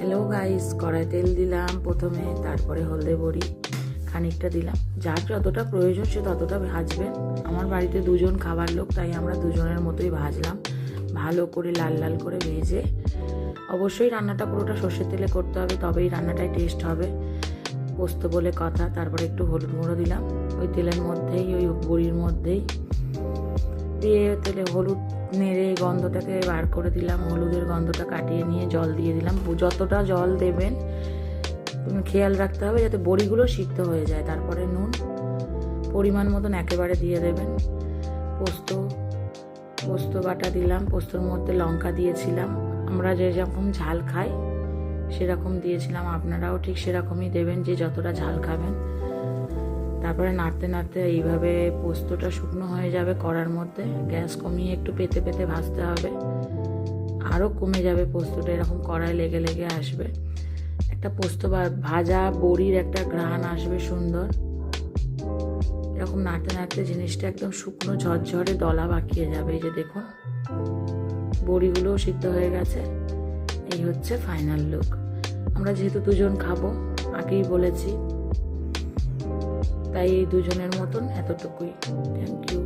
Hello guys, কড়াই তেল দিলাম প্রথমে, তারপরে হলদে বড়ি খানিকটা দিলাম। যার যতটা প্রয়োজন সে ততটা ভাজবেন। আমার বাড়িতে দুজন খাবার লোক, তাই আমরা দুজনের মতোই ভাজলাম। ভালো করে লাল লাল করে ভেজে, অবশ্যই রান্নাটা পুরোটা সর্ষের তেলে করতে হবে, তবেই রান্নাটাই টেস্ট হবে, পোস্ত বলে কথা। তারপরে একটু হলুদ গুঁড়ো দিলাম ওই তেলের মধ্যেই, ওই বড়ির মধ্যেই দিয়ে তেলে হলুদ নেড়ে গন্ধটাকে বার করে দিলাম। হলুদের গন্ধটা কাটিয়ে নিয়ে জল দিয়ে দিলাম। যতটা জল দেবেন খেয়াল রাখতে হবে যাতে বড়িগুলো সিদ্ধ হয়ে যায়। তারপরে নুন পরিমাণ মতন একেবারে দিয়ে দেবেন। পোস্ত বাটা দিলাম, পোস্তর মধ্যে লঙ্কা দিয়েছিলাম। আমরা যেরকম ঝাল খাই সেরকম দিয়েছিলাম, আপনারাও ঠিক সেরকমই দেবেন যে যতটা ঝাল খাবেন। তারপরে নাড়তে নাড়তে এইভাবে পোস্তটা শুকনো হয়ে যাবে কড়ার মধ্যে। গ্যাস কমিয়ে একটু পেতে পেতে ভাজতে হবে, আরও কমে যাবে পোস্তটা, এরকম কড়াই লেগে লেগে আসবে। একটা পোস্ত ভাজা বড়ির একটা ঘ্রাণ আসবে সুন্দর। এরকম নাড়তে নাড়তে জিনিসটা একদম শুকনো ঝরঝরে দলা পাকিয়ে যাবে। এই যে দেখুন বড়িগুলোও সিদ্ধ হয়ে গেছে। এই হচ্ছে ফাইনাল লুক। আমরা যেহেতু দুজন খাবো, আগেই বলেছি, তাই এই দুজনের মতন এতটুকুই। Thank you.